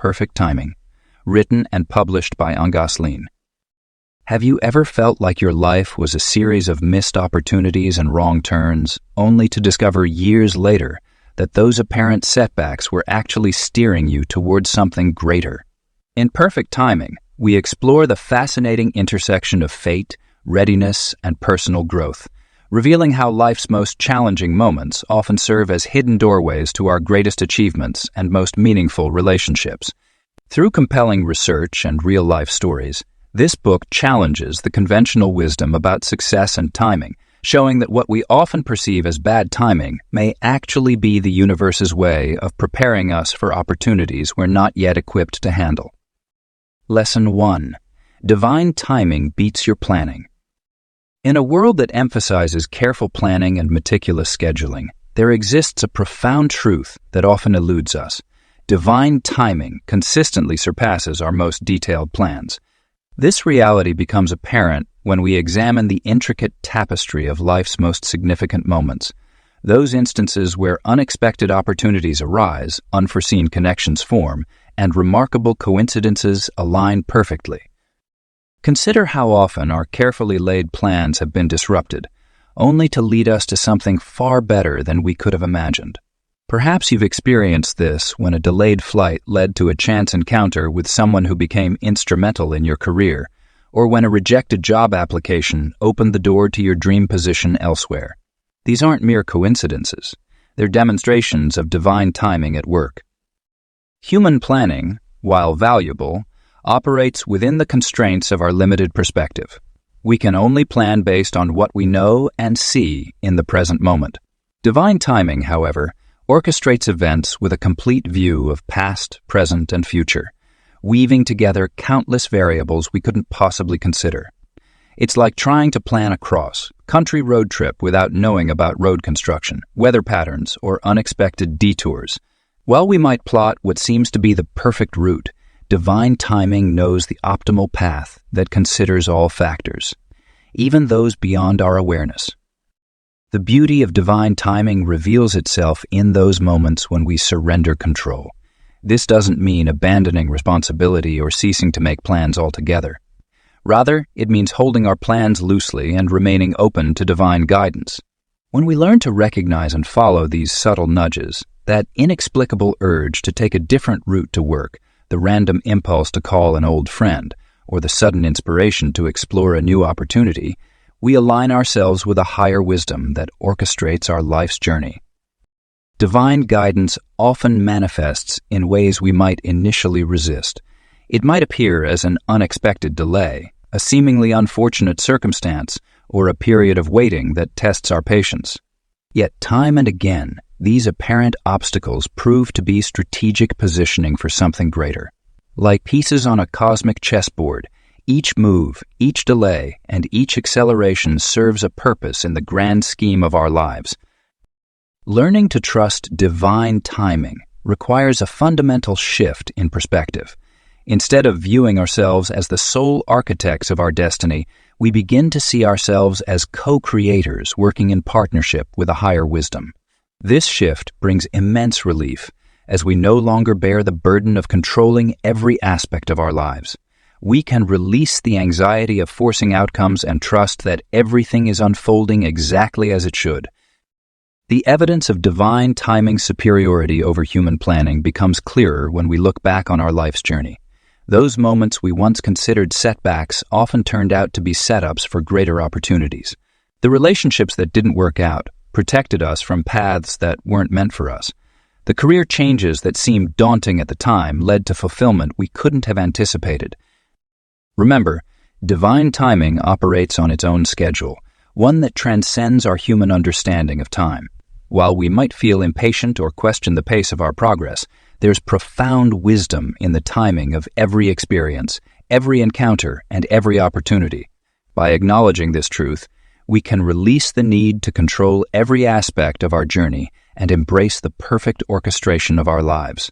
Perfect Timing, written and published by Ngasline. Have you ever felt like your life was a series of missed opportunities and wrong turns, only to discover years later that those apparent setbacks were actually steering you towards something greater? In Perfect Timing, we explore the fascinating intersection of fate, readiness, and personal growth, revealing how life's most challenging moments often serve as hidden doorways to our greatest achievements and most meaningful relationships. Through compelling research and real-life stories, this book challenges the conventional wisdom about success and timing, showing that what we often perceive as bad timing may actually be the universe's way of preparing us for opportunities we're not yet equipped to handle. Lesson 1. Divine timing beats your planning. In a world that emphasizes careful planning and meticulous scheduling, there exists a profound truth that often eludes us. Divine timing consistently surpasses our most detailed plans. This reality becomes apparent when we examine the intricate tapestry of life's most significant moments, those instances where unexpected opportunities arise, unforeseen connections form, and remarkable coincidences align perfectly. Consider how often our carefully laid plans have been disrupted, only to lead us to something far better than we could have imagined. Perhaps you've experienced this when a delayed flight led to a chance encounter with someone who became instrumental in your career, or when a rejected job application opened the door to your dream position elsewhere. These aren't mere coincidences. They're demonstrations of divine timing at work. Human planning, while valuable, operates within the constraints of our limited perspective. We can only plan based on what we know and see in the present moment. Divine timing, however, orchestrates events with a complete view of past, present, and future, weaving together countless variables we couldn't possibly consider. It's like trying to plan a cross-country road trip without knowing about road construction, weather patterns, or unexpected detours. While we might plot what seems to be the perfect route, divine timing knows the optimal path that considers all factors, even those beyond our awareness. The beauty of divine timing reveals itself in those moments when we surrender control. This doesn't mean abandoning responsibility or ceasing to make plans altogether. Rather, it means holding our plans loosely and remaining open to divine guidance. When we learn to recognize and follow these subtle nudges, that inexplicable urge to take a different route to work, the random impulse to call an old friend, or the sudden inspiration to explore a new opportunity, we align ourselves with a higher wisdom that orchestrates our life's journey. Divine guidance often manifests in ways we might initially resist. It might appear as an unexpected delay, a seemingly unfortunate circumstance, or a period of waiting that tests our patience. Yet time and again, these apparent obstacles prove to be strategic positioning for something greater. Like pieces on a cosmic chessboard, each move, each delay, and each acceleration serves a purpose in the grand scheme of our lives. Learning to trust divine timing requires a fundamental shift in perspective. Instead of viewing ourselves as the sole architects of our destiny, we begin to see ourselves as co-creators working in partnership with a higher wisdom. This shift brings immense relief, as we no longer bear the burden of controlling every aspect of our lives. We can release the anxiety of forcing outcomes and trust that everything is unfolding exactly as it should. The evidence of divine timing superiority over human planning becomes clearer when we look back on our life's journey. Those moments we once considered setbacks often turned out to be setups for greater opportunities. The relationships that didn't work out protected us from paths that weren't meant for us. The career changes that seemed daunting at the time led to fulfillment we couldn't have anticipated. Remember, divine timing operates on its own schedule, one that transcends our human understanding of time. While we might feel impatient or question the pace of our progress, there's profound wisdom in the timing of every experience, every encounter, and every opportunity. By acknowledging this truth, we can release the need to control every aspect of our journey and embrace the perfect orchestration of our lives.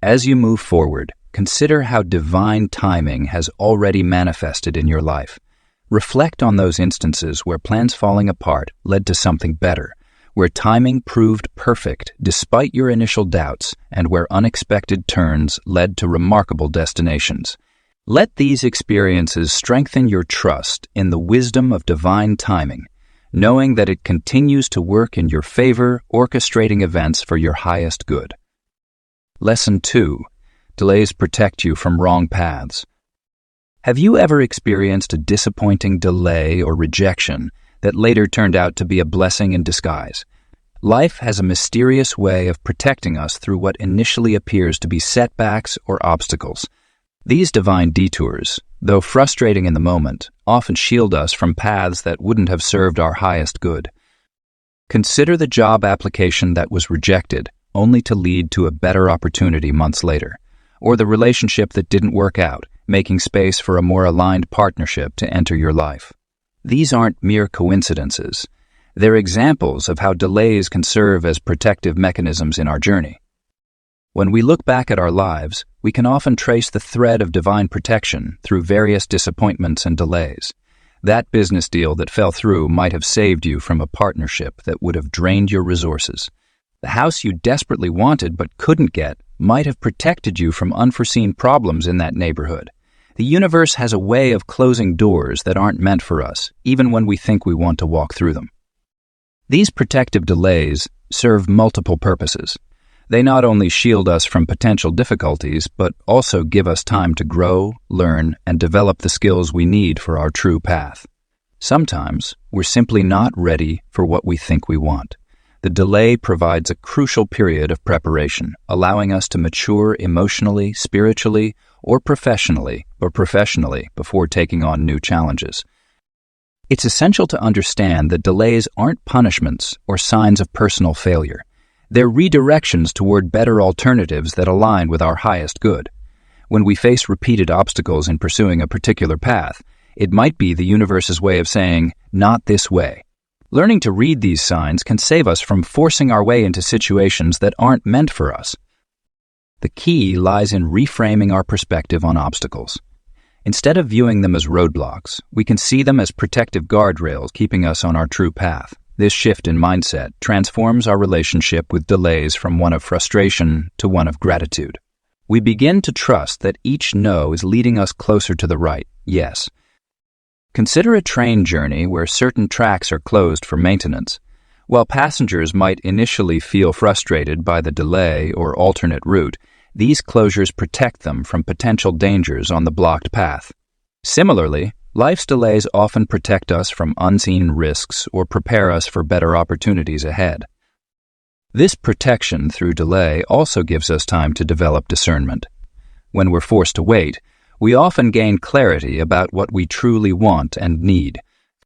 As you move forward, consider how divine timing has already manifested in your life. Reflect on those instances where plans falling apart led to something better, where timing proved perfect despite your initial doubts and where unexpected turns led to remarkable destinations. Let these experiences strengthen your trust in the wisdom of divine timing, knowing that it continues to work in your favor, orchestrating events for your highest good. Lesson 2. Delays protect you from wrong paths. Have you ever experienced a disappointing delay or rejection that later turned out to be a blessing in disguise? Life has a mysterious way of protecting us through what initially appears to be setbacks or obstacles. These divine detours, though frustrating in the moment, often shield us from paths that wouldn't have served our highest good. Consider the job application that was rejected, only to lead to a better opportunity months later, or the relationship that didn't work out, making space for a more aligned partnership to enter your life. These aren't mere coincidences. They're examples of how delays can serve as protective mechanisms in our journey. When we look back at our lives, we can often trace the thread of divine protection through various disappointments and delays. That business deal that fell through might have saved you from a partnership that would have drained your resources. The house you desperately wanted but couldn't get might have protected you from unforeseen problems in that neighborhood. The universe has a way of closing doors that aren't meant for us, even when we think we want to walk through them. These protective delays serve multiple purposes. They not only shield us from potential difficulties, but also give us time to grow, learn, and develop the skills we need for our true path. Sometimes, we're simply not ready for what we think we want. The delay provides a crucial period of preparation, allowing us to mature emotionally, spiritually, or professionally before taking on new challenges. It's essential to understand that delays aren't punishments or signs of personal failure. They're redirections toward better alternatives that align with our highest good. When we face repeated obstacles in pursuing a particular path, it might be the universe's way of saying, "Not this way." Learning to read these signs can save us from forcing our way into situations that aren't meant for us. The key lies in reframing our perspective on obstacles. Instead of viewing them as roadblocks, we can see them as protective guardrails keeping us on our true path. This shift in mindset transforms our relationship with delays from one of frustration to one of gratitude. We begin to trust that each no is leading us closer to the right yes. Consider a train journey where certain tracks are closed for maintenance. While passengers might initially feel frustrated by the delay or alternate route, these closures protect them from potential dangers on the blocked path. Similarly, life's delays often protect us from unseen risks or prepare us for better opportunities ahead. This protection through delay also gives us time to develop discernment. When we're forced to wait, we often gain clarity about what we truly want and need.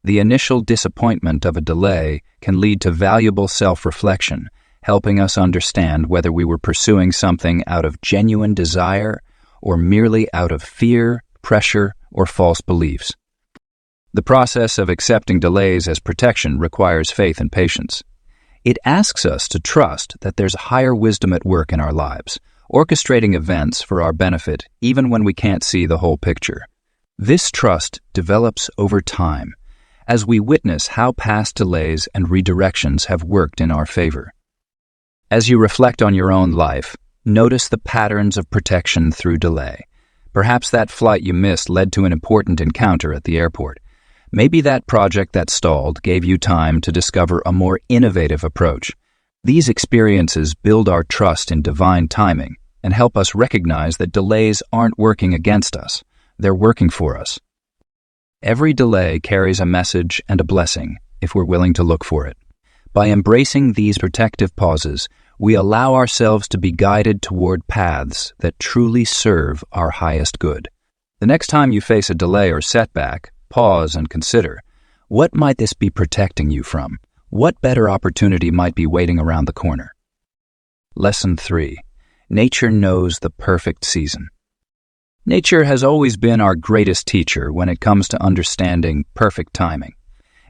The initial disappointment of a delay can lead to valuable self-reflection, helping us understand whether we were pursuing something out of genuine desire or merely out of fear, pressure, or false beliefs. The process of accepting delays as protection requires faith and patience. It asks us to trust that there's higher wisdom at work in our lives, orchestrating events for our benefit even when we can't see the whole picture. This trust develops over time as we witness how past delays and redirections have worked in our favor. As you reflect on your own life, notice the patterns of protection through delay. Perhaps that flight you missed led to an important encounter at the airport. Maybe that project that stalled gave you time to discover a more innovative approach. These experiences build our trust in divine timing and help us recognize that delays aren't working against us. They're working for us. Every delay carries a message and a blessing if we're willing to look for it. By embracing these protective pauses, we allow ourselves to be guided toward paths that truly serve our highest good. The next time you face a delay or setback, pause and consider, what might this be protecting you from? What better opportunity might be waiting around the corner? Lesson 3. Nature knows the perfect season. Nature has always been our greatest teacher when it comes to understanding perfect timing.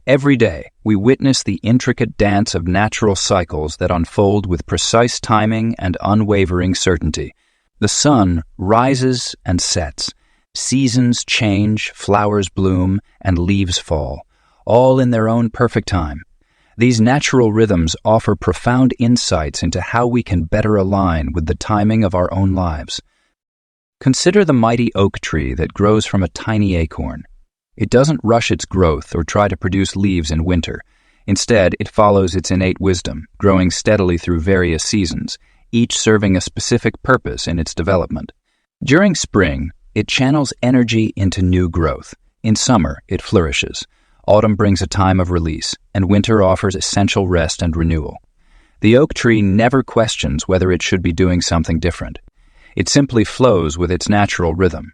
Every day, we witness the intricate dance of natural cycles that unfold with precise timing and unwavering certainty. The sun rises and sets. Seasons change, flowers bloom, and leaves fall, all in their own perfect time. These natural rhythms offer profound insights into how we can better align with the timing of our own lives. Consider the mighty oak tree that grows from a tiny acorn. It doesn't rush its growth or try to produce leaves in winter. Instead, it follows its innate wisdom, growing steadily through various seasons, each serving a specific purpose in its development. During spring, it channels energy into new growth. In summer, it flourishes. Autumn brings a time of release, and winter offers essential rest and renewal. The oak tree never questions whether it should be doing something different. It simply flows with its natural rhythm.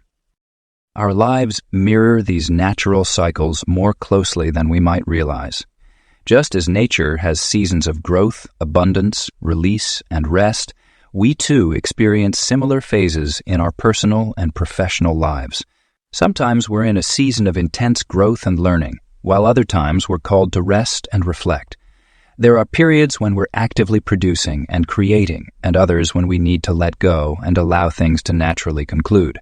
Our lives mirror these natural cycles more closely than we might realize. Just as nature has seasons of growth, abundance, release, and rest, we too experience similar phases in our personal and professional lives. Sometimes we're in a season of intense growth and learning, while other times we're called to rest and reflect. There are periods when we're actively producing and creating, and others when we need to let go and allow things to naturally conclude.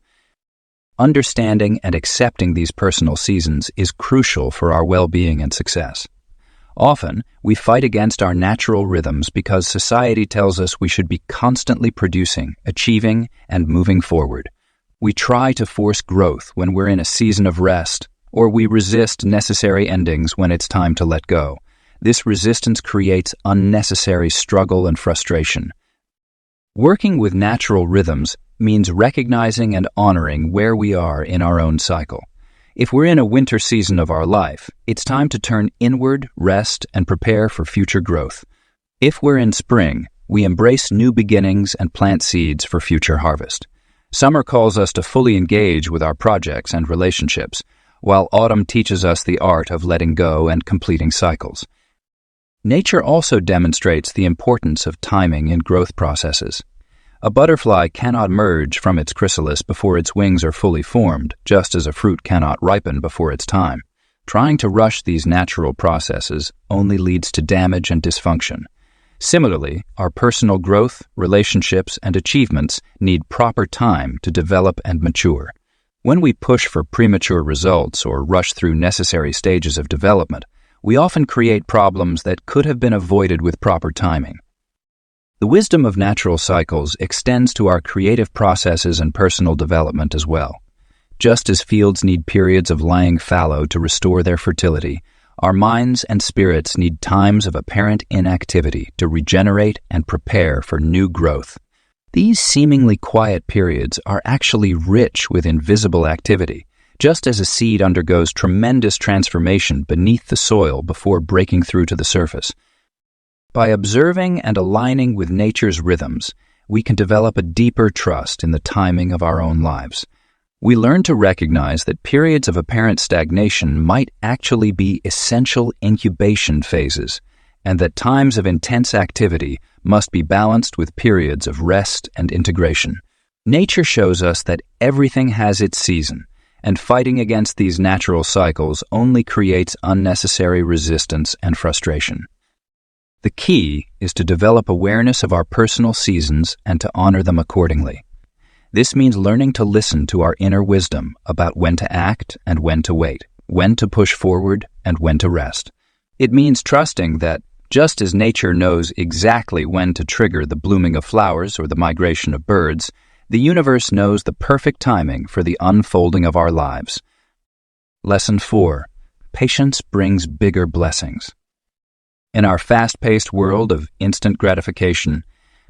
Understanding and accepting these personal seasons is crucial for our well-being and success. Often, we fight against our natural rhythms because society tells us we should be constantly producing, achieving, and moving forward. We try to force growth when we're in a season of rest, or we resist necessary endings when it's time to let go. This resistance creates unnecessary struggle and frustration. Working with natural rhythms means recognizing and honoring where we are in our own cycle. If we're in a winter season of our life, it's time to turn inward, rest, and prepare for future growth. If we're in spring, we embrace new beginnings and plant seeds for future harvest. Summer calls us to fully engage with our projects and relationships, while autumn teaches us the art of letting go and completing cycles. Nature also demonstrates the importance of timing in growth processes. A butterfly cannot emerge from its chrysalis before its wings are fully formed, just as a fruit cannot ripen before its time. Trying to rush these natural processes only leads to damage and dysfunction. Similarly, our personal growth, relationships, and achievements need proper time to develop and mature. When we push for premature results or rush through necessary stages of development, we often create problems that could have been avoided with proper timing. The wisdom of natural cycles extends to our creative processes and personal development as well. Just as fields need periods of lying fallow to restore their fertility, our minds and spirits need times of apparent inactivity to regenerate and prepare for new growth. These seemingly quiet periods are actually rich with invisible activity, just as a seed undergoes tremendous transformation beneath the soil before breaking through to the surface. By observing and aligning with nature's rhythms, we can develop a deeper trust in the timing of our own lives. We learn to recognize that periods of apparent stagnation might actually be essential incubation phases, and that times of intense activity must be balanced with periods of rest and integration. Nature shows us that everything has its season, and fighting against these natural cycles only creates unnecessary resistance and frustration. The key is to develop awareness of our personal seasons and to honor them accordingly. This means learning to listen to our inner wisdom about when to act and when to wait, when to push forward and when to rest. It means trusting that, just as nature knows exactly when to trigger the blooming of flowers or the migration of birds, the universe knows the perfect timing for the unfolding of our lives. Lesson 4. Patience brings bigger blessings. In our fast-paced world of instant gratification,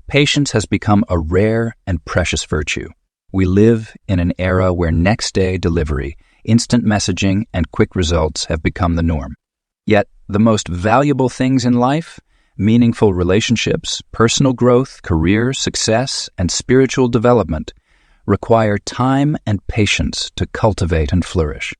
patience has become a rare and precious virtue. We live in an era where next-day delivery, instant messaging, and quick results have become the norm. Yet, the most valuable things in life, meaningful relationships, personal growth, career success, and spiritual development, require time and patience to cultivate and flourish.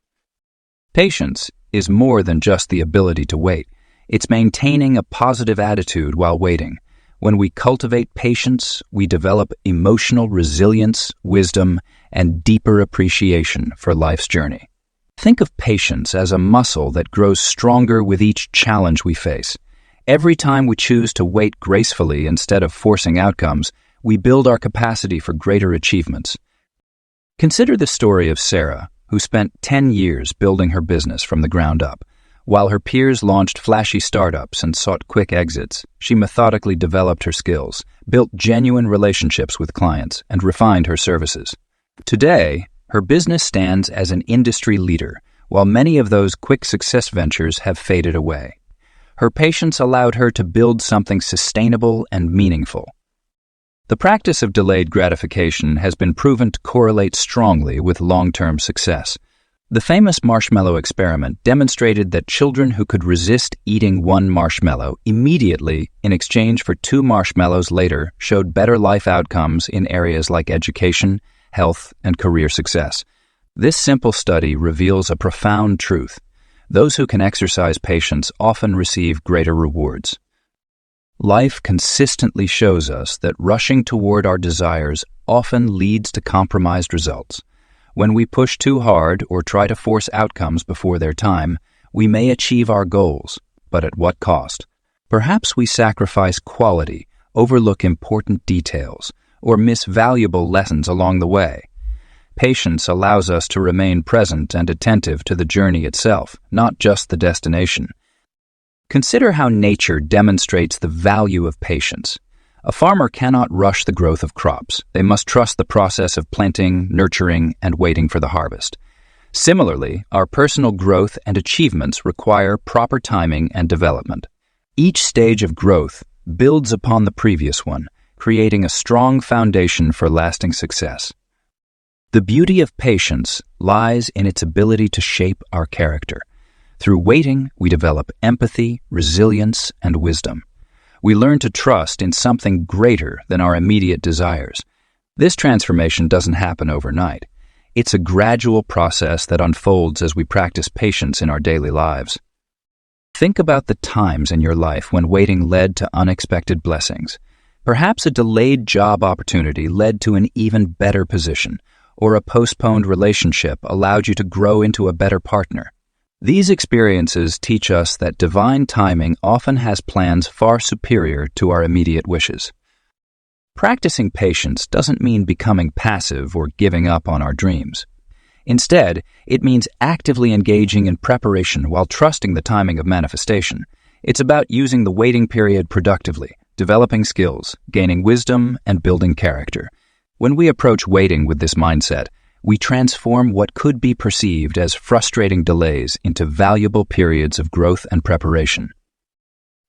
Patience is more than just the ability to wait. It's maintaining a positive attitude while waiting. When we cultivate patience, we develop emotional resilience, wisdom, and deeper appreciation for life's journey. Think of patience as a muscle that grows stronger with each challenge we face. Every time we choose to wait gracefully instead of forcing outcomes, we build our capacity for greater achievements. Consider the story of Sarah, who spent 10 years building her business from the ground up. While her peers launched flashy startups and sought quick exits, she methodically developed her skills, built genuine relationships with clients, and refined her services. Today, her business stands as an industry leader, while many of those quick success ventures have faded away. Her patience allowed her to build something sustainable and meaningful. The practice of delayed gratification has been proven to correlate strongly with long-term success. The famous marshmallow experiment demonstrated that children who could resist eating one marshmallow immediately in exchange for 2 marshmallows later showed better life outcomes in areas like education, health, and career success. This simple study reveals a profound truth. Those who can exercise patience often receive greater rewards. Life consistently shows us that rushing toward our desires often leads to compromised results. When we push too hard or try to force outcomes before their time, we may achieve our goals, but at what cost? Perhaps we sacrifice quality, overlook important details, or miss valuable lessons along the way. Patience allows us to remain present and attentive to the journey itself, not just the destination. Consider how nature demonstrates the value of patience. A farmer cannot rush the growth of crops. They must trust the process of planting, nurturing, and waiting for the harvest. Similarly, our personal growth and achievements require proper timing and development. Each stage of growth builds upon the previous one, creating a strong foundation for lasting success. The beauty of patience lies in its ability to shape our character. Through waiting, we develop empathy, resilience, and wisdom. We learn to trust in something greater than our immediate desires. This transformation doesn't happen overnight. It's a gradual process that unfolds as we practice patience in our daily lives. Think about the times in your life when waiting led to unexpected blessings. Perhaps a delayed job opportunity led to an even better position, or a postponed relationship allowed you to grow into a better partner. These experiences teach us that divine timing often has plans far superior to our immediate wishes. Practicing patience doesn't mean becoming passive or giving up on our dreams. Instead, it means actively engaging in preparation while trusting the timing of manifestation. It's about using the waiting period productively, developing skills, gaining wisdom, and building character. When we approach waiting with this mindset, we transform what could be perceived as frustrating delays into valuable periods of growth and preparation.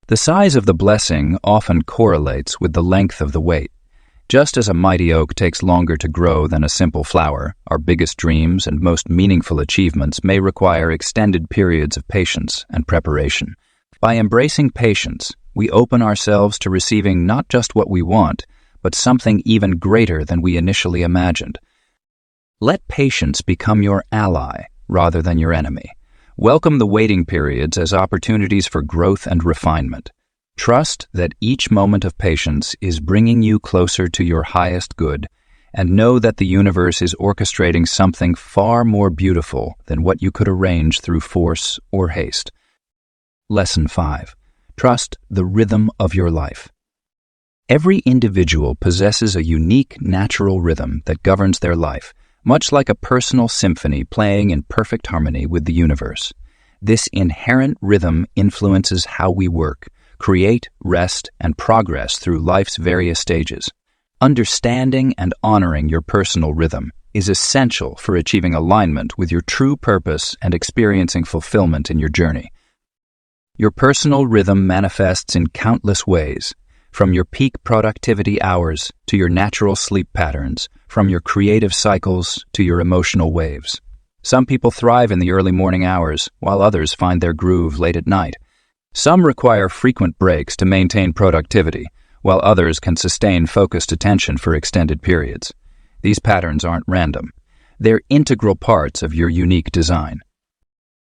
The size of the blessing often correlates with the length of the wait. Just as a mighty oak takes longer to grow than a simple flower, our biggest dreams and most meaningful achievements may require extended periods of patience and preparation. By embracing patience, we open ourselves to receiving not just what we want, but something even greater than we initially imagined. Let patience become your ally rather than your enemy. Welcome the waiting periods as opportunities for growth and refinement. Trust that each moment of patience is bringing you closer to your highest good, and know that the universe is orchestrating something far more beautiful than what you could arrange through force or haste. Lesson 5. Trust the rhythm of your life. Every individual possesses a unique natural rhythm that governs their life, much like a personal symphony playing in perfect harmony with the universe. This inherent rhythm influences how we work, create, rest, and progress through life's various stages. Understanding and honoring your personal rhythm is essential for achieving alignment with your true purpose and experiencing fulfillment in your journey. Your personal rhythm manifests in countless ways, from your peak productivity hours to your natural sleep patterns, from your creative cycles to your emotional waves. Some people thrive in the early morning hours, while others find their groove late at night. Some require frequent breaks to maintain productivity, while others can sustain focused attention for extended periods. These patterns aren't random. They're integral parts of your unique design.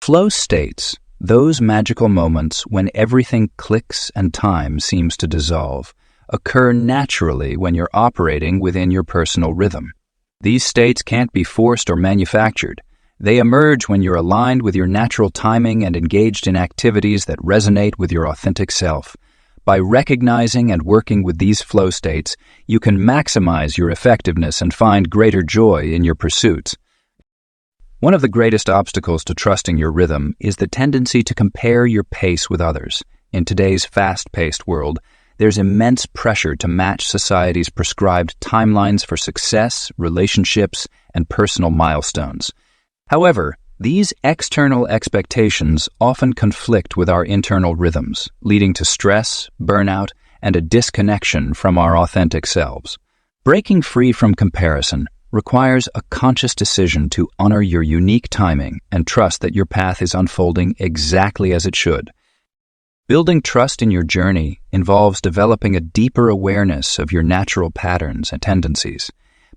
Flow states, those magical moments when everything clicks and time seems to dissolve, occur naturally when you're operating within your personal rhythm. These states can't be forced or manufactured. They emerge when you're aligned with your natural timing and engaged in activities that resonate with your authentic self. By recognizing and working with these flow states, you can maximize your effectiveness and find greater joy in your pursuits. One of the greatest obstacles to trusting your rhythm is the tendency to compare your pace with others. In today's fast-paced world, there's immense pressure to match society's prescribed timelines for success, relationships, and personal milestones. However, these external expectations often conflict with our internal rhythms, leading to stress, burnout, and a disconnection from our authentic selves. Breaking free from comparison requires a conscious decision to honor your unique timing and trust that your path is unfolding exactly as it should. Building trust in your journey involves developing a deeper awareness of your natural patterns and tendencies.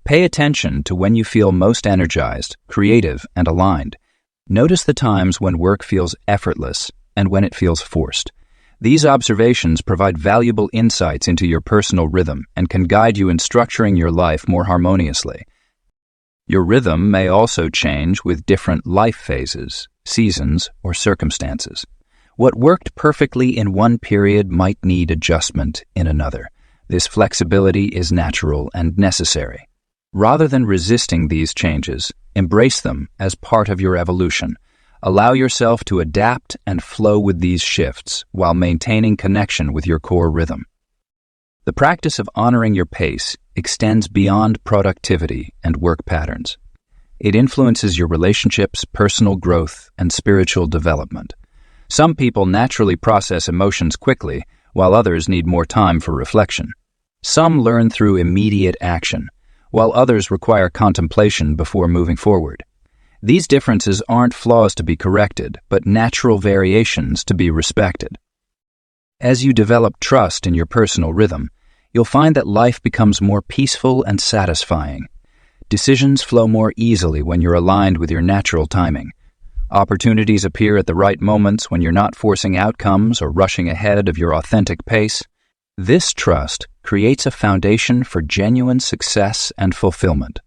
Pay attention to when you feel most energized, creative, and aligned. Notice the times when work feels effortless and when it feels forced. These observations provide valuable insights into your personal rhythm and can guide you in structuring your life more harmoniously. Your rhythm may also change with different life phases, seasons, or circumstances. What worked perfectly in one period might need adjustment in another. This flexibility is natural and necessary. Rather than resisting these changes, embrace them as part of your evolution. Allow yourself to adapt and flow with these shifts while maintaining connection with your core rhythm. The practice of honoring your pace extends beyond productivity and work patterns. It influences your relationships, personal growth, and spiritual development. Some people naturally process emotions quickly, while others need more time for reflection. Some learn through immediate action, while others require contemplation before moving forward. These differences aren't flaws to be corrected, but natural variations to be respected. As you develop trust in your personal rhythm, you'll find that life becomes more peaceful and satisfying. Decisions flow more easily when you're aligned with your natural timing. Opportunities appear at the right moments when you're not forcing outcomes or rushing ahead of your authentic pace. This trust creates a foundation for genuine success and fulfillment.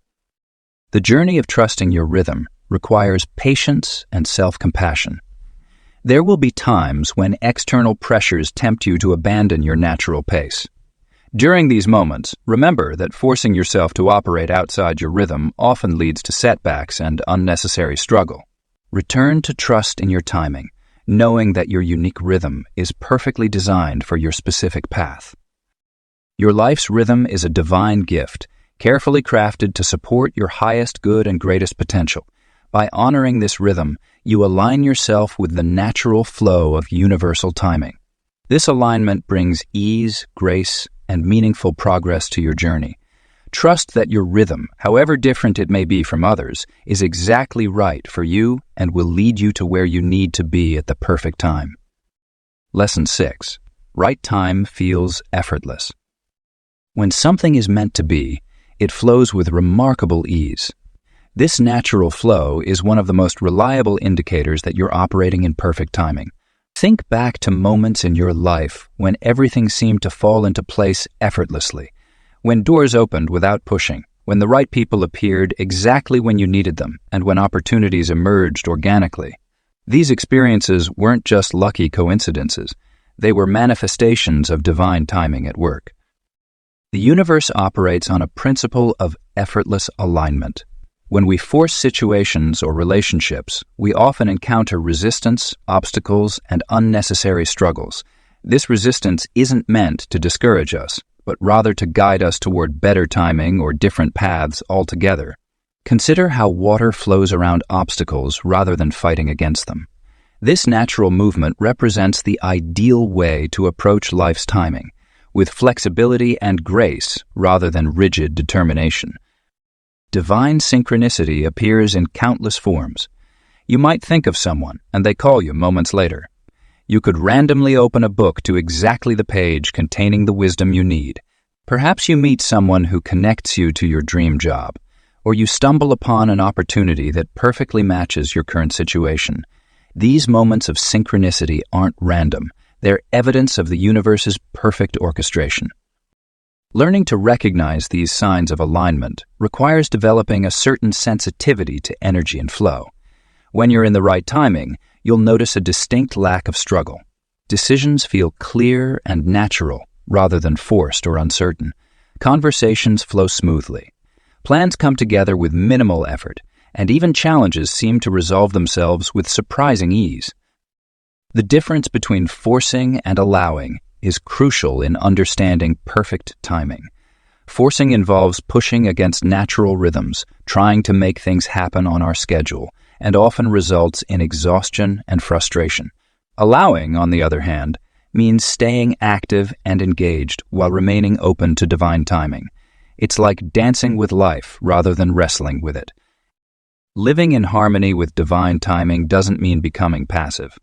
The journey of trusting your rhythm requires patience and self-compassion. There will be times when external pressures tempt you to abandon your natural pace. During these moments, remember that forcing yourself to operate outside your rhythm often leads to setbacks and unnecessary struggle. Return to trust in your timing, knowing that your unique rhythm is perfectly designed for your specific path. Your life's rhythm is a divine gift, carefully crafted to support your highest good and greatest potential. By honoring this rhythm, you align yourself with the natural flow of universal timing. This alignment brings ease, grace, and meaningful progress to your journey. Trust that your rhythm, however different it may be from others, is exactly right for you and will lead you to where you need to be at the perfect time. Lesson 6. Right time feels effortless. When something is meant to be, it flows with remarkable ease. This natural flow is one of the most reliable indicators that you're operating in perfect timing. Think back to moments in your life when everything seemed to fall into place effortlessly, when doors opened without pushing, when the right people appeared exactly when you needed them, and when opportunities emerged organically. These experiences weren't just lucky coincidences. They were manifestations of divine timing at work. The universe operates on a principle of effortless alignment. When we force situations or relationships, we often encounter resistance, obstacles, and unnecessary struggles. This resistance isn't meant to discourage us, but rather to guide us toward better timing or different paths altogether. Consider how water flows around obstacles rather than fighting against them. This natural movement represents the ideal way to approach life's timing, with flexibility and grace rather than rigid determination. Divine synchronicity appears in countless forms. You might think of someone, and they call you moments later. You could randomly open a book to exactly the page containing the wisdom you need. Perhaps you meet someone who connects you to your dream job, or you stumble upon an opportunity that perfectly matches your current situation. These moments of synchronicity aren't random. They're evidence of the universe's perfect orchestration. Learning to recognize these signs of alignment requires developing a certain sensitivity to energy and flow. When you're in the right timing, you'll notice a distinct lack of struggle. Decisions feel clear and natural rather than forced or uncertain. Conversations flow smoothly. Plans come together with minimal effort, and even challenges seem to resolve themselves with surprising ease. The difference between forcing and allowing is crucial in understanding perfect timing. Forcing involves pushing against natural rhythms, trying to make things happen on our schedule, and often results in exhaustion and frustration. Allowing, on the other hand, means staying active and engaged while remaining open to divine timing. It's like dancing with life rather than wrestling with it. Living in harmony with divine timing doesn't mean becoming passive.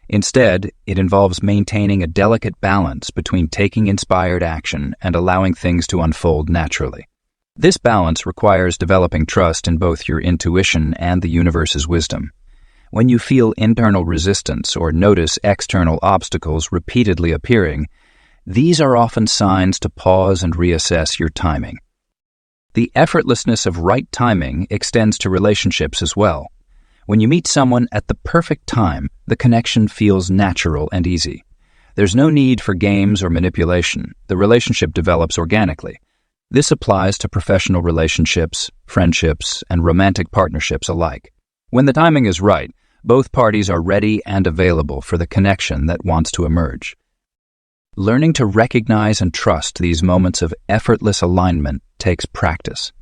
Instead, it involves maintaining a delicate balance between taking inspired action and allowing things to unfold naturally. This balance requires developing trust in both your intuition and the universe's wisdom. When you feel internal resistance or notice external obstacles repeatedly appearing, these are often signs to pause and reassess your timing. The effortlessness of right timing extends to relationships as well. When you meet someone at the perfect time, the connection feels natural and easy. There's no need for games or manipulation. The relationship develops organically. This applies to professional relationships, friendships, and romantic partnerships alike. When the timing is right, both parties are ready and available for the connection that wants to emerge. Learning to recognize and trust these moments of effortless alignment takes practice.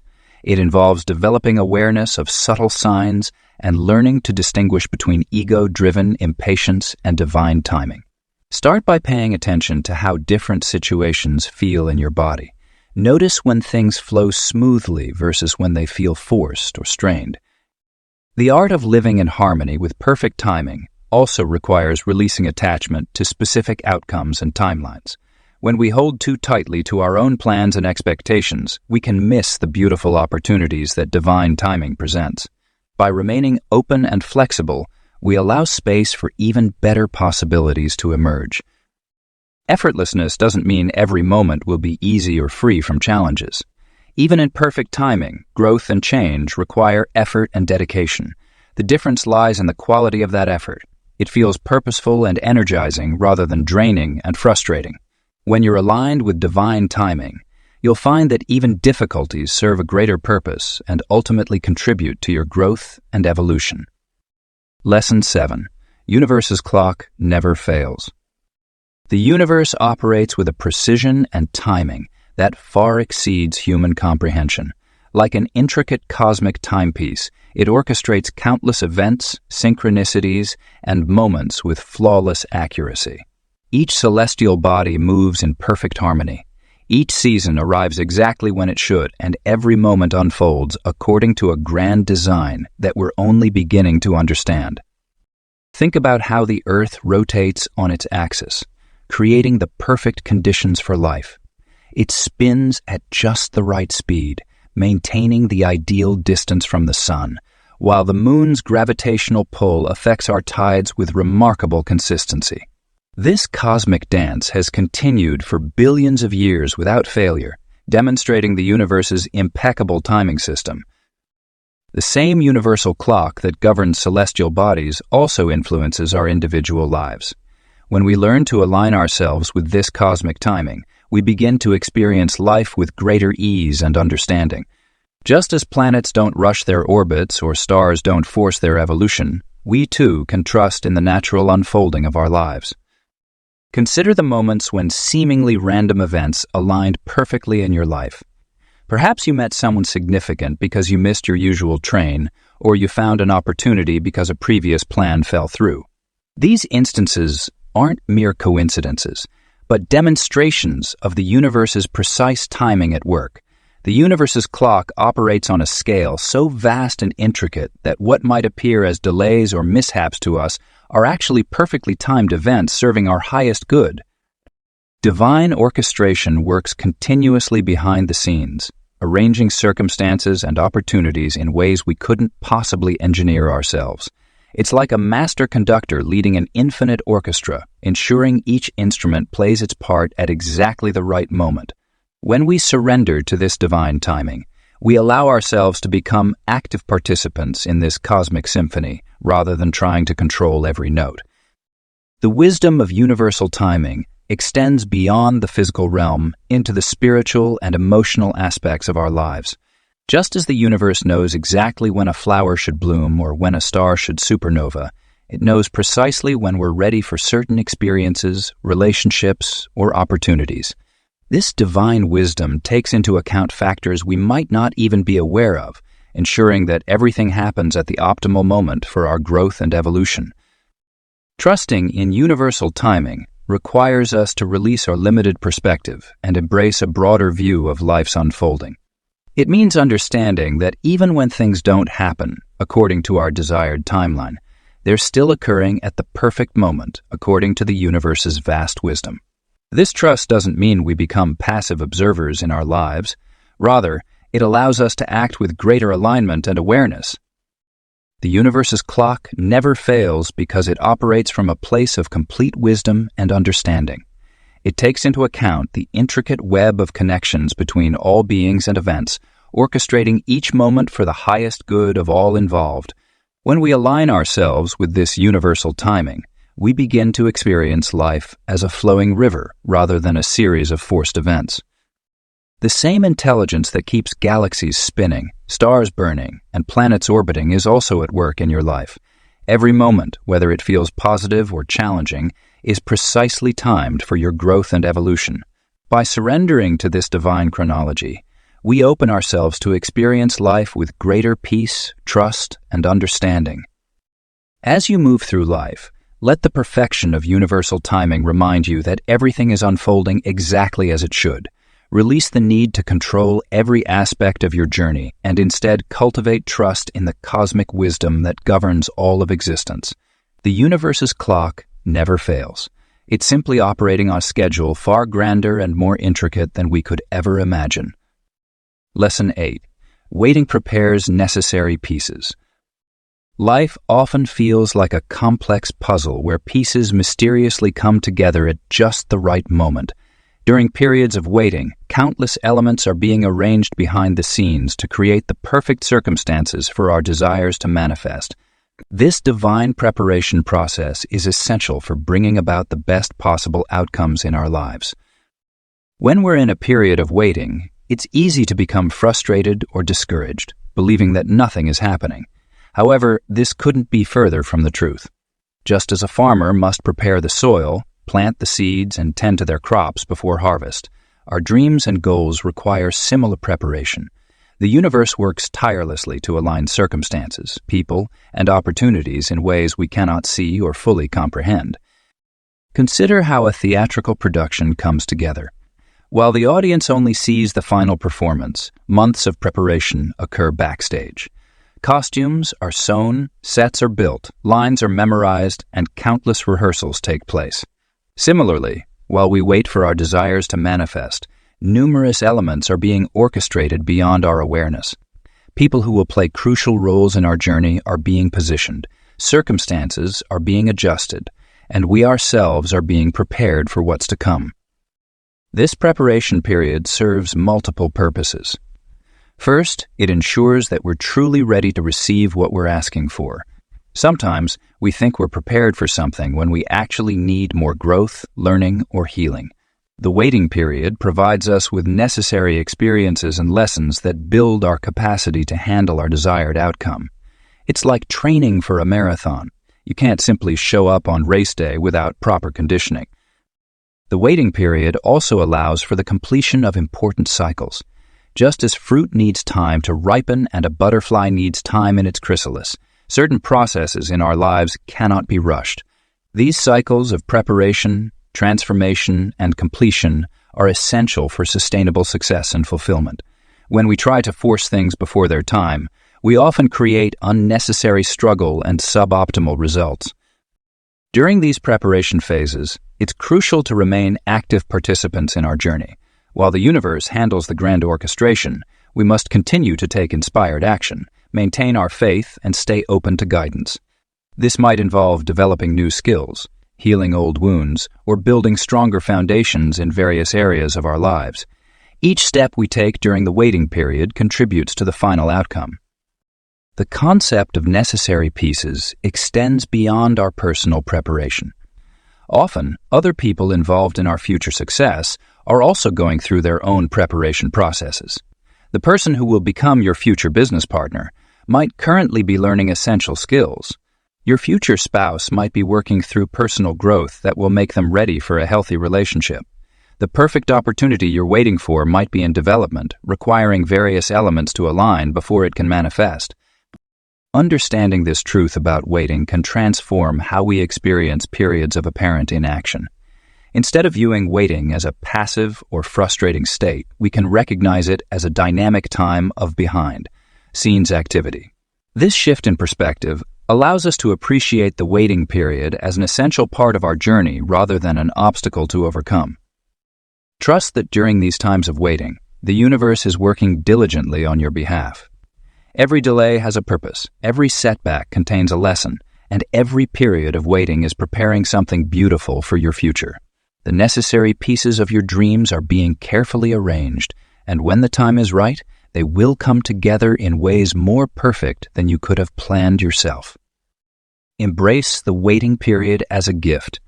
It involves developing awareness of subtle signs and learning to distinguish between ego-driven impatience and divine timing. Start by paying attention to how different situations feel in your body. Notice when things flow smoothly versus when they feel forced or strained. The art of living in harmony with perfect timing also requires releasing attachment to specific outcomes and timelines. When we hold too tightly to our own plans and expectations, we can miss the beautiful opportunities that divine timing presents. By remaining open and flexible, we allow space for even better possibilities to emerge. Effortlessness doesn't mean every moment will be easy or free from challenges. Even in perfect timing, growth and change require effort and dedication. The difference lies in the quality of that effort. It feels purposeful and energizing rather than draining and frustrating. When you're aligned with divine timing, you'll find that even difficulties serve a greater purpose and ultimately contribute to your growth and evolution. Lesson 7. Universe's clock never fails. The universe operates with a precision and timing that far exceeds human comprehension. Like an intricate cosmic timepiece, it orchestrates countless events, synchronicities, and moments with flawless accuracy. Each celestial body moves in perfect harmony. Each season arrives exactly when it should, and every moment unfolds according to a grand design that we're only beginning to understand. Think about how the Earth rotates on its axis, creating the perfect conditions for life. It spins at just the right speed, maintaining the ideal distance from the Sun, while the Moon's gravitational pull affects our tides with remarkable consistency. This cosmic dance has continued for billions of years without failure, demonstrating the universe's impeccable timing system. The same universal clock that governs celestial bodies also influences our individual lives. When we learn to align ourselves with this cosmic timing, we begin to experience life with greater ease and understanding. Just as planets don't rush their orbits or stars don't force their evolution, we too can trust in the natural unfolding of our lives. Consider the moments when seemingly random events aligned perfectly in your life. Perhaps you met someone significant because you missed your usual train, or you found an opportunity because a previous plan fell through. These instances aren't mere coincidences, but demonstrations of the universe's precise timing at work. The universe's clock operates on a scale so vast and intricate that what might appear as delays or mishaps to us are actually perfectly timed events serving our highest good. Divine orchestration works continuously behind the scenes, arranging circumstances and opportunities in ways we couldn't possibly engineer ourselves. It's like a master conductor leading an infinite orchestra, ensuring each instrument plays its part at exactly the right moment. When we surrender to this divine timing, we allow ourselves to become active participants in this cosmic symphony rather than trying to control every note. The wisdom of universal timing extends beyond the physical realm into the spiritual and emotional aspects of our lives. Just as the universe knows exactly when a flower should bloom or when a star should supernova, it knows precisely when we're ready for certain experiences, relationships, or opportunities. This divine wisdom takes into account factors we might not even be aware of, ensuring that everything happens at the optimal moment for our growth and evolution. Trusting in universal timing requires us to release our limited perspective and embrace a broader view of life's unfolding. It means understanding that even when things don't happen according to our desired timeline, they're still occurring at the perfect moment according to the universe's vast wisdom. This trust doesn't mean we become passive observers in our lives. Rather, it allows us to act with greater alignment and awareness. The universe's clock never fails because it operates from a place of complete wisdom and understanding. It takes into account the intricate web of connections between all beings and events, orchestrating each moment for the highest good of all involved. When we align ourselves with this universal timing, we begin to experience life as a flowing river rather than a series of forced events. The same intelligence that keeps galaxies spinning, stars burning, and planets orbiting is also at work in your life. Every moment, whether it feels positive or challenging, is precisely timed for your growth and evolution. By surrendering to this divine chronology, we open ourselves to experience life with greater peace, trust, and understanding. As you move through life, let the perfection of universal timing remind you that everything is unfolding exactly as it should. Release the need to control every aspect of your journey and instead cultivate trust in the cosmic wisdom that governs all of existence. The universe's clock never fails. It's simply operating on a schedule far grander and more intricate than we could ever imagine. Lesson 8. Waiting prepares necessary pieces. Life often feels like a complex puzzle where pieces mysteriously come together at just the right moment. During periods of waiting, countless elements are being arranged behind the scenes to create the perfect circumstances for our desires to manifest. This divine preparation process is essential for bringing about the best possible outcomes in our lives. When we're in a period of waiting, it's easy to become frustrated or discouraged, believing that nothing is happening. However, this couldn't be further from the truth. Just as a farmer must prepare the soil, plant the seeds, and tend to their crops before harvest, our dreams and goals require similar preparation. The universe works tirelessly to align circumstances, people, and opportunities in ways we cannot see or fully comprehend. Consider how a theatrical production comes together. While the audience only sees the final performance, months of preparation occur backstage. Costumes are sewn, sets are built, lines are memorized, and countless rehearsals take place. Similarly, while we wait for our desires to manifest, numerous elements are being orchestrated beyond our awareness. People who will play crucial roles in our journey are being positioned, circumstances are being adjusted, and we ourselves are being prepared for what's to come. This preparation period serves multiple purposes. First, it ensures that we're truly ready to receive what we're asking for. Sometimes, we think we're prepared for something when we actually need more growth, learning, or healing. The waiting period provides us with necessary experiences and lessons that build our capacity to handle our desired outcome. It's like training for a marathon. You can't simply show up on race day without proper conditioning. The waiting period also allows for the completion of important cycles. Just as fruit needs time to ripen and a butterfly needs time in its chrysalis, certain processes in our lives cannot be rushed. These cycles of preparation, transformation, and completion are essential for sustainable success and fulfillment. When we try to force things before their time, we often create unnecessary struggle and suboptimal results. During these preparation phases, it's crucial to remain active participants in our journey. While the universe handles the grand orchestration, we must continue to take inspired action, maintain our faith, and stay open to guidance. This might involve developing new skills, healing old wounds, or building stronger foundations in various areas of our lives. Each step we take during the waiting period contributes to the final outcome. The concept of necessary pieces extends beyond our personal preparation. Often, other people involved in our future success are also going through their own preparation processes. The person who will become your future business partner might currently be learning essential skills. Your future spouse might be working through personal growth that will make them ready for a healthy relationship. The perfect opportunity you're waiting for might be in development, requiring various elements to align before it can manifest. Understanding this truth about waiting can transform how we experience periods of apparent inaction. Instead of viewing waiting as a passive or frustrating state, we can recognize it as a dynamic time of behind-scenes activity. This shift in perspective allows us to appreciate the waiting period as an essential part of our journey rather than an obstacle to overcome. Trust that during these times of waiting, the universe is working diligently on your behalf. Every delay has a purpose, every setback contains a lesson, and every period of waiting is preparing something beautiful for your future. The necessary pieces of your dreams are being carefully arranged, and when the time is right, they will come together in ways more perfect than you could have planned yourself. Embrace the waiting period as a gift,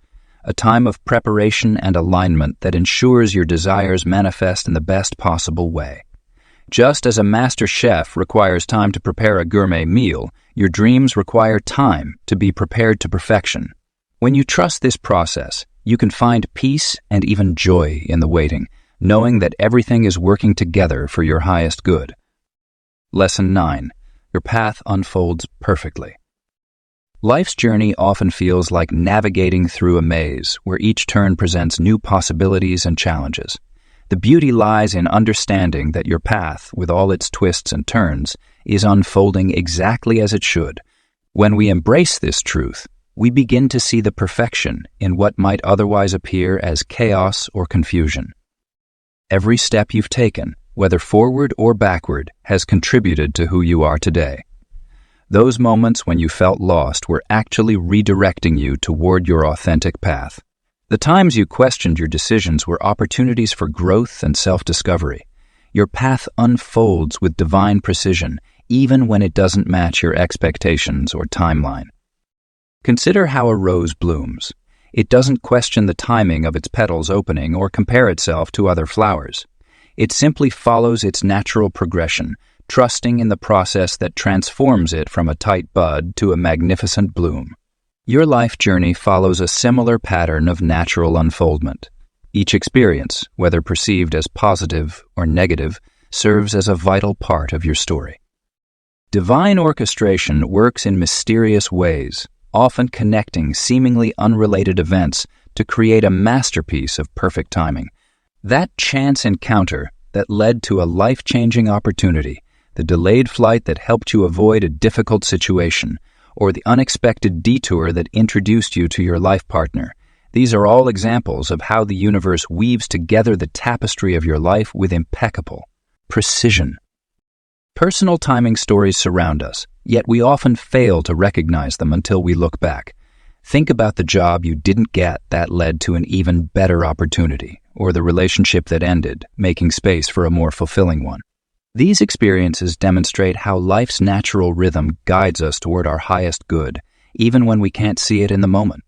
a time of preparation and alignment that ensures your desires manifest in the best possible way. Just as a master chef requires time to prepare a gourmet meal, your dreams require time to be prepared to perfection. When you trust this process, you can find peace and even joy in the waiting, knowing that everything is working together for your highest good. Lesson 9. Your path unfolds perfectly. Life's journey often feels like navigating through a maze where each turn presents new possibilities and challenges. The beauty lies in understanding that your path, with all its twists and turns, is unfolding exactly as it should. When we embrace this truth, we begin to see the perfection in what might otherwise appear as chaos or confusion. Every step you've taken, whether forward or backward, has contributed to who you are today. Those moments when you felt lost were actually redirecting you toward your authentic path. The times you questioned your decisions were opportunities for growth and self-discovery. Your path unfolds with divine precision, even when it doesn't match your expectations or timeline. Consider how a rose blooms. It doesn't question the timing of its petals opening or compare itself to other flowers. It simply follows its natural progression, trusting in the process that transforms it from a tight bud to a magnificent bloom. Your life journey follows a similar pattern of natural unfoldment. Each experience, whether perceived as positive or negative, serves as a vital part of your story. Divine orchestration works in mysterious ways, often connecting seemingly unrelated events to create a masterpiece of perfect timing. That chance encounter that led to a life-changing opportunity, the delayed flight that helped you avoid a difficult situation, or the unexpected detour that introduced you to your life partner. These are all examples of how the universe weaves together the tapestry of your life with impeccable precision. Personal timing stories surround us, yet we often fail to recognize them until we look back. Think about the job you didn't get that led to an even better opportunity, or the relationship that ended, making space for a more fulfilling one. These experiences demonstrate how life's natural rhythm guides us toward our highest good, even when we can't see it in the moment.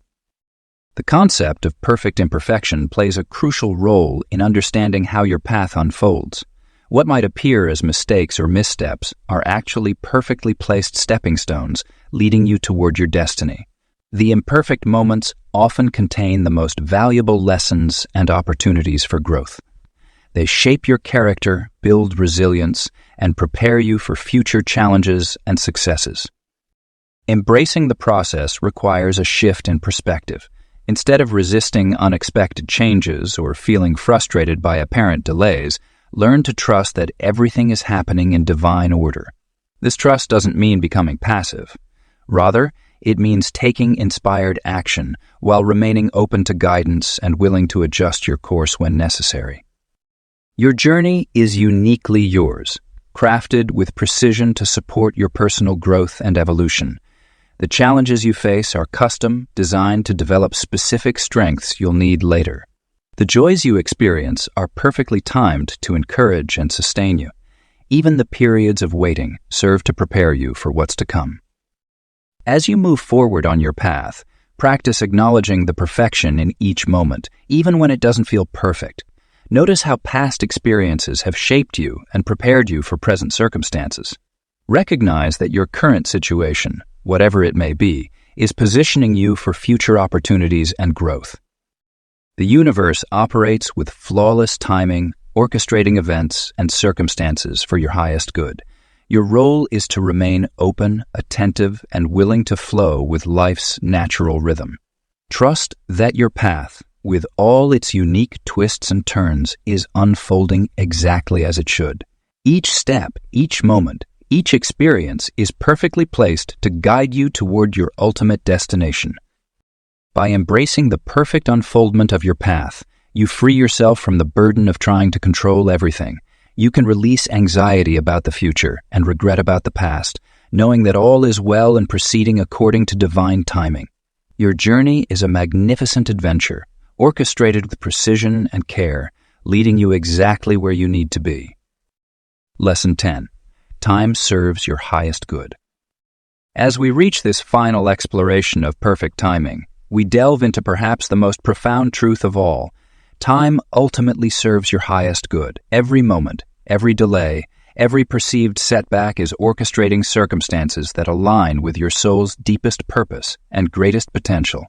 The concept of perfect imperfection plays a crucial role in understanding how your path unfolds. What might appear as mistakes or missteps are actually perfectly placed stepping stones leading you toward your destiny. The imperfect moments often contain the most valuable lessons and opportunities for growth. They shape your character, build resilience, and prepare you for future challenges and successes. Embracing the process requires a shift in perspective. Instead of resisting unexpected changes or feeling frustrated by apparent delays, learn to trust that everything is happening in divine order. This trust doesn't mean becoming passive. Rather, it means taking inspired action while remaining open to guidance and willing to adjust your course when necessary. Your journey is uniquely yours, crafted with precision to support your personal growth and evolution. The challenges you face are custom, designed to develop specific strengths you'll need later. The joys you experience are perfectly timed to encourage and sustain you. Even the periods of waiting serve to prepare you for what's to come. As you move forward on your path, practice acknowledging the perfection in each moment, even when it doesn't feel perfect. Notice how past experiences have shaped you and prepared you for present circumstances. Recognize that your current situation, whatever it may be, is positioning you for future opportunities and growth. The universe operates with flawless timing, orchestrating events and circumstances for your highest good. Your role is to remain open, attentive, and willing to flow with life's natural rhythm. Trust that your path, with all its unique twists and turns, is unfolding exactly as it should. Each step, each moment, each experience is perfectly placed to guide you toward your ultimate destination. By embracing the perfect unfoldment of your path, you free yourself from the burden of trying to control everything. You can release anxiety about the future and regret about the past, knowing that all is well and proceeding according to divine timing. Your journey is a magnificent adventure, orchestrated with precision and care, leading you exactly where you need to be. Lesson 10. Time serves your highest good. As we reach this final exploration of perfect timing, we delve into perhaps the most profound truth of all. Time ultimately serves your highest good. Every moment, every delay, every perceived setback is orchestrating circumstances that align with your soul's deepest purpose and greatest potential.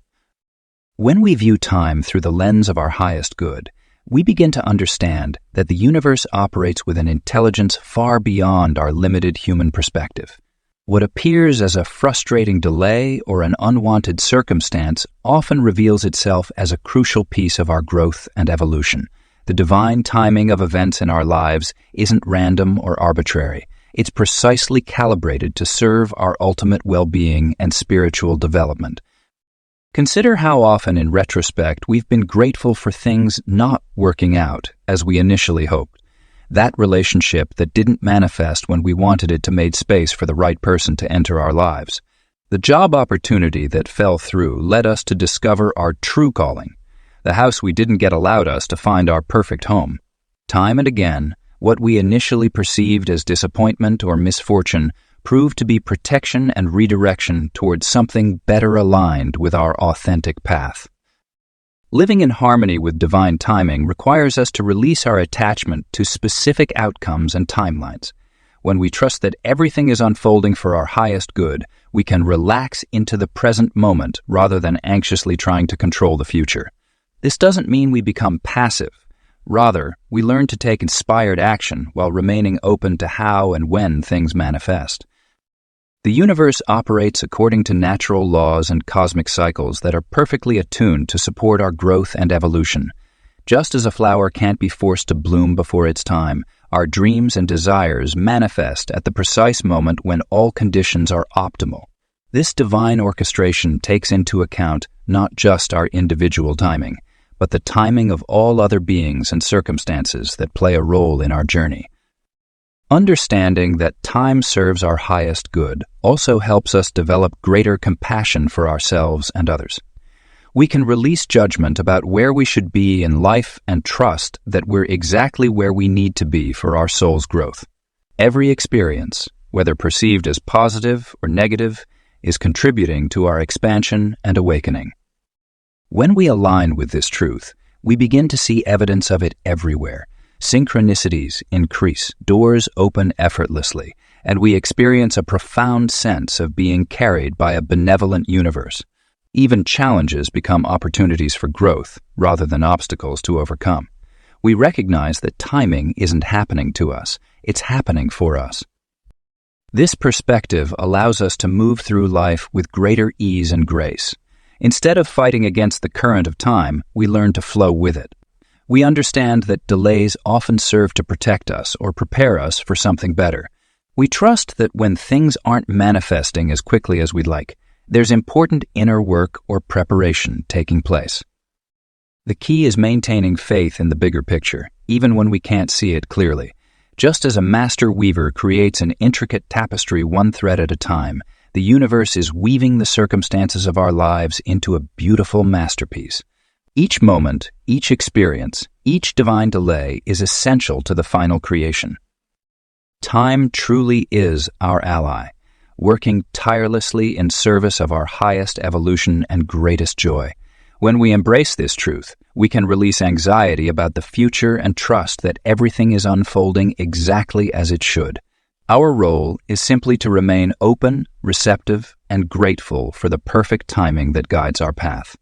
When we view time through the lens of our highest good, we begin to understand that the universe operates with an intelligence far beyond our limited human perspective. What appears as a frustrating delay or an unwanted circumstance often reveals itself as a crucial piece of our growth and evolution. The divine timing of events in our lives isn't random or arbitrary. It's precisely calibrated to serve our ultimate well-being and spiritual development. Consider how often in retrospect we've been grateful for things not working out as we initially hoped. That relationship that didn't manifest when we wanted it to made space for the right person to enter our lives. The job opportunity that fell through led us to discover our true calling. The house we didn't get allowed us to find our perfect home. Time and again, what we initially perceived as disappointment or misfortune proved to be protection and redirection towards something better aligned with our authentic path. Living in harmony with divine timing requires us to release our attachment to specific outcomes and timelines. When we trust that everything is unfolding for our highest good, we can relax into the present moment rather than anxiously trying to control the future. This doesn't mean we become passive. Rather, we learn to take inspired action while remaining open to how and when things manifest. The universe operates according to natural laws and cosmic cycles that are perfectly attuned to support our growth and evolution. Just as a flower can't be forced to bloom before its time, our dreams and desires manifest at the precise moment when all conditions are optimal. This divine orchestration takes into account not just our individual timing, but the timing of all other beings and circumstances that play a role in our journey. Understanding that time serves our highest good also helps us develop greater compassion for ourselves and others. We can release judgment about where we should be in life and trust that we're exactly where we need to be for our soul's growth. Every experience, whether perceived as positive or negative, is contributing to our expansion and awakening. When we align with this truth, we begin to see evidence of it everywhere. Synchronicities increase, doors open effortlessly, and we experience a profound sense of being carried by a benevolent universe. Even challenges become opportunities for growth rather than obstacles to overcome. We recognize that timing isn't happening to us, it's happening for us. This perspective allows us to move through life with greater ease and grace. Instead of fighting against the current of time, we learn to flow with it. We understand that delays often serve to protect us or prepare us for something better. We trust that when things aren't manifesting as quickly as we'd like, there's important inner work or preparation taking place. The key is maintaining faith in the bigger picture, even when we can't see it clearly. Just as a master weaver creates an intricate tapestry one thread at a time, the universe is weaving the circumstances of our lives into a beautiful masterpiece. Each moment, each experience, each divine delay is essential to the final creation. Time truly is our ally, working tirelessly in service of our highest evolution and greatest joy. When we embrace this truth, We can release anxiety about the future and trust that everything is unfolding exactly as it should. Our role is simply to remain open, receptive, and grateful for the perfect timing that guides our path.